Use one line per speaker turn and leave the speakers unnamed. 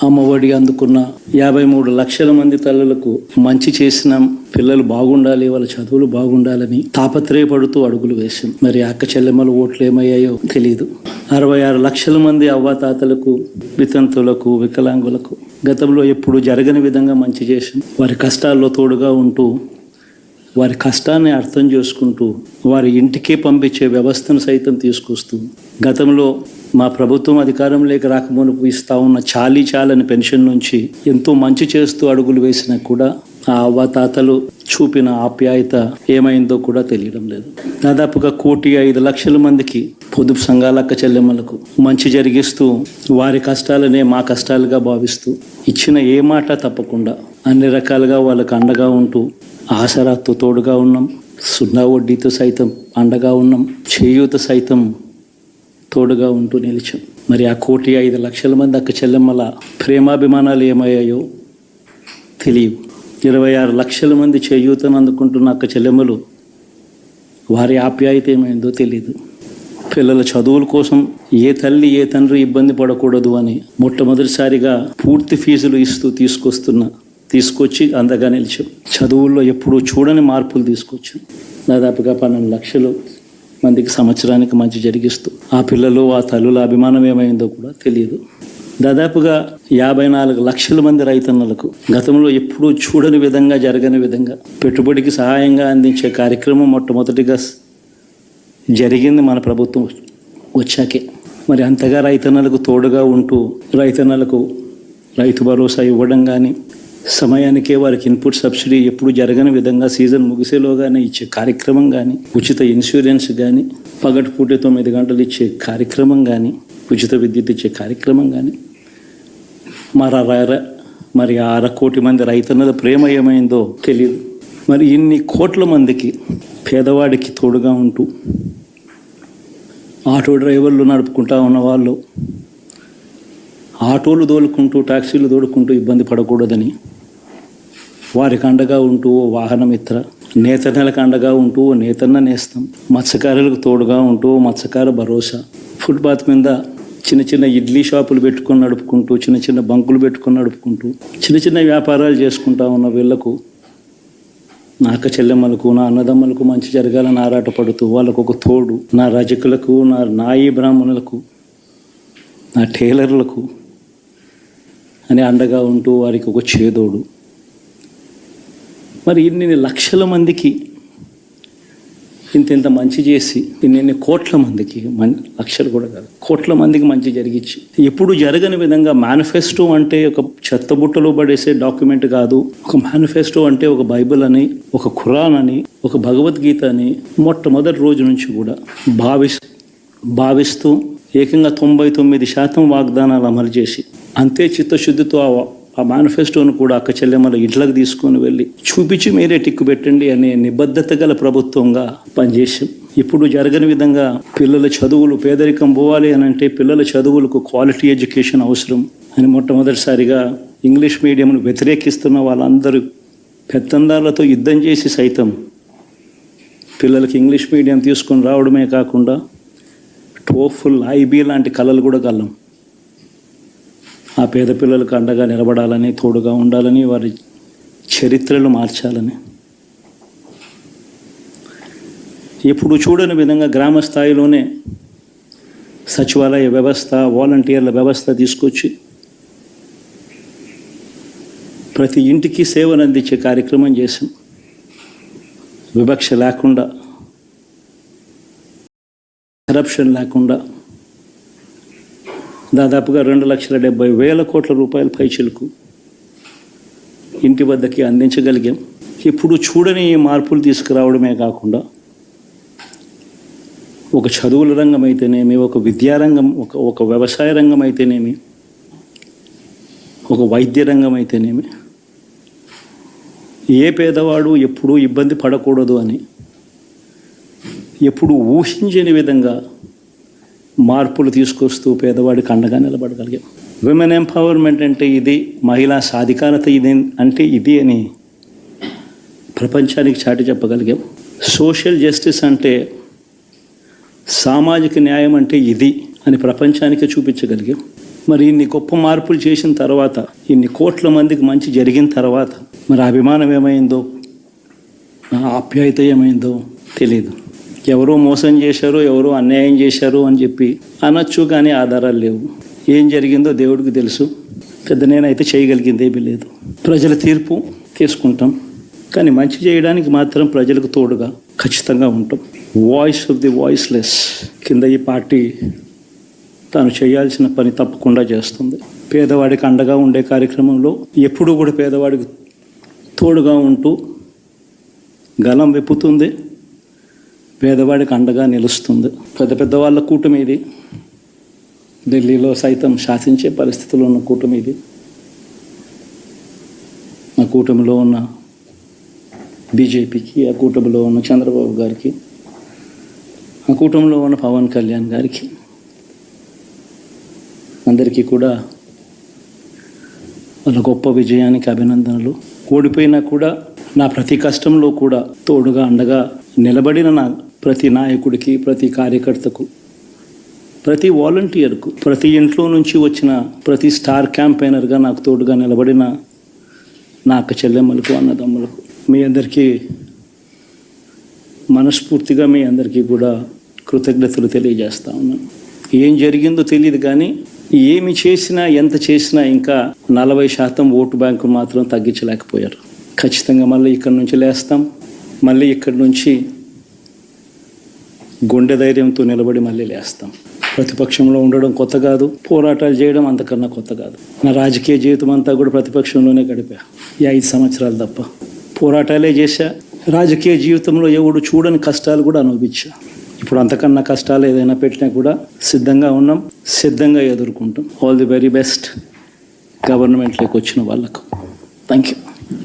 అమ్మఒడి అందుకున్న 53 లక్షల మంది తల్లులకు మంచి చేసినాం, పిల్లలు బాగుండాలి, వాళ్ళ చదువులు బాగుండాలని తాపత్రయపడుతూ అడుగులు వేశాం. మరి అక్క చెల్లెమ్మల ఓట్లు ఏమయ్యాయో తెలియదు. 66 లక్షల మంది అవ్వాతాతలకు, వితంతులకు, వికలాంగులకు గతంలో ఎప్పుడు జరగని విధంగా మంచి చేశాం. వారి కష్టాల్లో తోడుగా ఉంటూ, వారి కష్టాన్ని అర్థం చేసుకుంటూ, వారి ఇంటికే పంపించే వ్యవస్థను సైతం తీసుకొస్తూ, గతంలో మా ప్రభుత్వం అధికారంలోకి రాకమునుపు ఇస్తా ఉన్న చాలని పెన్షన్ నుంచి ఎంతో మంచి చేస్తూ అడుగులు వేసినా కూడా ఆ అవ్వాతాతలు చూపిన ఆప్యాయత ఏమైందో కూడా తెలియడం లేదు. దాదాపుగా 1,05,00,000 మందికి పొదుపు సంఘాల అక్క చెల్లెమ్మలకు మంచి జరిగిస్తూ, వారి కష్టాలనే మా కష్టాలుగా భావిస్తూ, ఇచ్చిన ఏ మాట తప్పకుండా అన్ని రకాలుగా వాళ్ళకు అండగా ఉంటూ, ఆసరాతో తోడుగా ఉన్నాం, 0 వడ్డీతో సైతం అండగా ఉన్నాం, చేయూత సైతం తోడుగా ఉంటూ నిలిచాం. మరి ఆ 1,05,00,000 మంది అక్క చెల్లెమ్మల ప్రేమాభిమానాలు ఏమయ్యాయో తెలియవు. 26 లక్షల మంది చేయూతను అందుకుంటున్న అక్క చెల్లెమ్మలు, వారి ఆప్యాయత ఏమైందో తెలియదు. పిల్లల చదువుల కోసం ఏ తల్లి ఏ తండ్రి ఇబ్బంది పడకూడదు అని మొట్టమొదటిసారిగా పూర్తి ఫీజులు ఇస్తూ తీసుకొచ్చి అందగా నిలిచాం. చదువుల్లో ఎప్పుడూ చూడని మార్పులు తీసుకొచ్చాం. దాదాపుగా 12 లక్షలు మందికి సంవత్సరానికి మంచి జరిగిస్తూ, ఆ పిల్లలు ఆ తల్లుల అభిమానం ఏమైందో కూడా తెలియదు. దాదాపుగా 54 లక్షల మంది రైతన్నలకు గతంలో ఎప్పుడూ చూడని విధంగా, జరగని విధంగా పెట్టుబడికి సహాయంగా అందించే కార్యక్రమం మొట్టమొదటిగా జరిగింది మన ప్రభుత్వం వచ్చాకే. మరి అంతగా రైతన్నలకు తోడుగా ఉంటూ, రైతన్నలకు రైతు భరోసా ఇవ్వడం కానీ, సమయానికే వారికి ఇన్పుట్ సబ్సిడీ ఎప్పుడు జరగని విధంగా సీజన్ ముగిసేలోగానే ఇచ్చే కార్యక్రమం కానీ, ఉచిత ఇన్సూరెన్స్ కానీ, పగటిపూట 9 గంటలు ఇచ్చే కార్యక్రమం కానీ, ఉచిత విద్యుత్ ఇచ్చే కార్యక్రమం కానీ, మరి 1/2 కోటి మంది రైతన్నల ప్రేమ ఏమైందో తెలియదు. మరి ఇన్ని కోట్ల మందికి పేదవాడికి తోడుగా ఉంటూ, ఆటో డ్రైవర్లు నడుపుకుంటా ఉన్నవాళ్ళు ఆటోలు దోలుకుంటూ, టాక్సీలు దోలుకుంటూ ఇబ్బంది పడకూడదని వారికి అండగా ఉంటూ వాహన మిత్ర, నేతన్నలకు అండగా ఉంటూ నేతన్న నేస్తం, మత్స్యకారులకు తోడుగా ఉంటూ మత్స్యకార భరోసా, ఫుట్పాత్ మీద చిన్న ఇడ్లీ షాపులు పెట్టుకొని నడుపుకుంటూ, చిన్న బంకులు పెట్టుకొని నడుపుకుంటూ, చిన్న వ్యాపారాలు చేసుకుంటా ఉన్న వీళ్లకు, నా అక్క చెల్లెమ్మలకు, నా అన్నదమ్మలకు మంచి జరగాలని ఆరాటపడుతూ వాళ్ళకు ఒక తోడు, నా రజకులకు, నా నాయి బ్రాహ్మణులకు, నా టైలర్లకు అని అండగా ఉంటూ వారికి ఒక చేదోడు. మరి ఇన్ని లక్షల మందికి ఇంత మంచి చేసి, ఇన్ని కోట్ల మందికి, లక్షలు కూడా కాదు, కోట్ల మందికి మంచి జరిగించి, ఎప్పుడు జరగని విధంగా మేనిఫెస్టో అంటే ఒక చెత్తబుట్టలో పడేసే డాక్యుమెంట్ కాదు. ఒక మేనిఫెస్టో అంటే ఒక బైబిల్ అని, ఒక ఖురాన్ అని, ఒక భగవద్గీత అని మొట్టమొదటి రోజు నుంచి కూడా భావిస్తూ ఏకంగా 99% వాగ్దానాలు అమలు చేసి, అంతే చిత్తశుద్ధితో ఆ మేనిఫెస్టోను కూడా అక్క చెల్లెమ్మల ఇంట్లోకి తీసుకొని వెళ్ళి చూపించి మీరే టిక్కు పెట్టండి అనే నిబద్ధత గల ప్రభుత్వంగా పనిచేసాం. ఇప్పుడు జరగని విధంగా పిల్లల చదువులు, పేదరికం పోవాలి అని అంటే పిల్లల చదువులకు క్వాలిటీ ఎడ్యుకేషన్ అవసరం అని మొట్టమొదటిసారిగా ఇంగ్లీష్ మీడియంను వ్యతిరేకిస్తున్న వాళ్ళందరూ పెత్తందారులతో యుద్ధం చేసి సైతం పిల్లలకి ఇంగ్లీష్ మీడియం తీసుకొని రావడమే కాకుండా టోఫుల్, ఐబీ లాంటి కళలు కూడా కళ్ళం. ఆ పేద పిల్లలకు అండగా నిలబడాలని, తోడుగా ఉండాలని, వారి చరిత్రలు మార్చాలని, ఎప్పుడు చూడని విధంగా గ్రామ స్థాయిలోనే సచివాలయ వ్యవస్థ, వాలంటీర్ల వ్యవస్థ తీసుకొచ్చి ప్రతి ఇంటికి సేవను అందించే కార్యక్రమం చేశాం. వివక్ష లేకుండా, కరప్షన్ లేకుండా దాదాపుగా 2,70,000 కోట్ల రూపాయల పైచిలకు ఇంటి వద్దకి అందించగలిగాం. ఇప్పుడు చూడని మార్పులు తీసుకురావడమే కాకుండా ఒక చదువుల రంగం అయితేనేమి, ఒక విద్యారంగం, ఒక వ్యవసాయ రంగం అయితేనేమి, ఒక వైద్య రంగం అయితేనేమి, ఏ పేదవాడు ఎప్పుడూ ఇబ్బంది పడకూడదు అని ఎప్పుడు ఊహించని విధంగా మార్పులు తీసుకొస్తూ పేదవాడికి అండగా నిలబడగలిగాం. విమెన్ ఎంపవర్మెంట్ అంటే ఇది, మహిళా సాధికారత ఇది అంటే ఇది అని ప్రపంచానికి చాటి చెప్పగలిగాం. సోషల్ జస్టిస్ అంటే, సామాజిక న్యాయం అంటే ఇది అని ప్రపంచానికి చూపించగలిగాం. మరి ఇన్ని గొప్ప మార్పులు చేసిన తర్వాత, ఇన్ని కోట్ల మందికి మంచి జరిగిన తర్వాత మరి అభిమానం ఏమైందో, నా ఆప్యాయత ఏమైందో తెలియదు. ఎవరో మోసం చేశారో, ఎవరో అన్యాయం చేశారో అని చెప్పి అనొచ్చు, కానీ ఆధారాలు లేవు. ఏం జరిగిందో దేవుడికి తెలుసు. పెద్ద నేనైతే చేయగలిగింది ఏమీ లేదు. ప్రజల తీర్పు తీసుకుంటాం, కానీ మంచి చేయడానికి మాత్రం ప్రజలకు తోడుగా ఖచ్చితంగా ఉంటాం. వాయిస్ ఆఫ్ ది వాయిస్లెస్ కింద ఈ పార్టీ తాను చేయాల్సిన పని తప్పకుండా చేస్తుంది. పేదవాడికి అండగా ఉండే కార్యక్రమంలో ఎప్పుడూ కూడా పేదవాడికి తోడుగా ఉంటూ గలం విప్పుతుంది, పేదవాడికి అండగా నిలుస్తుంది. పెద్ద పెద్ద వాళ్ళ కూటమి ఇది. ఢిల్లీలో సైతం శాసించే పరిస్థితుల్లో ఉన్న కూటమి ఇది. ఆ కూటమిలో ఉన్న బీజేపీకి, ఆ కూటమిలో ఉన్న చంద్రబాబు గారికి, ఆ కూటమిలో ఉన్న పవన్ కళ్యాణ్ గారికి, అందరికీ కూడా వాళ్ళ గొప్ప విజయానికి అభినందనలు. ఓడిపోయినా కూడా నా ప్రతి కష్టంలో కూడా తోడుగా అండగా నిలబడిన నా ప్రతి నాయకుడికి, ప్రతి కార్యకర్తకు, ప్రతి వాలంటీర్కు, ప్రతి ఇంట్లో నుంచి వచ్చిన ప్రతి స్టార్ క్యాంపెయినర్గా నాకు తోడుగా నిలబడిన నా అక్క చెల్లెమ్మలకు, అన్నదమ్ములకు, మీ అందరికీ మనస్ఫూర్తిగా మీ అందరికీ కూడా కృతజ్ఞతలు తెలియజేస్తా ఉన్నాను. ఏం జరిగిందో తెలియదు, కానీ ఏమి చేసినా, ఎంత చేసినా ఇంకా 40% ఓటు బ్యాంకు మాత్రం తగ్గించలేకపోయారు. ఖచ్చితంగా మళ్ళీ ఇక్కడి నుంచి లేస్తాం. మళ్ళీ ఇక్కడి నుంచి గుండె ధైర్యంతో నిలబడి మళ్ళీ లేస్తాం. ప్రతిపక్షంలో ఉండడం కొత్త కాదు, పోరాటాలు చేయడం అంతకన్నా కొత్త కాదు. నా రాజకీయ జీవితం అంతా కూడా ప్రతిపక్షంలోనే గడిపా. ఈ 5 సంవత్సరాలు తప్ప పోరాటాలే చేశా. రాజకీయ జీవితంలో ఎవడు చూడని కష్టాలు కూడా అనుభవించా. ఇప్పుడు అంతకన్నా కష్టాలు ఏదైనా పెట్టినా కూడా సిద్ధంగా ఉన్నాం, సిద్ధంగా ఎదుర్కొంటాం. ఆల్ ది వెరీ బెస్ట్ గవర్నమెంట్లోకి వచ్చిన వాళ్ళకు. Thank you.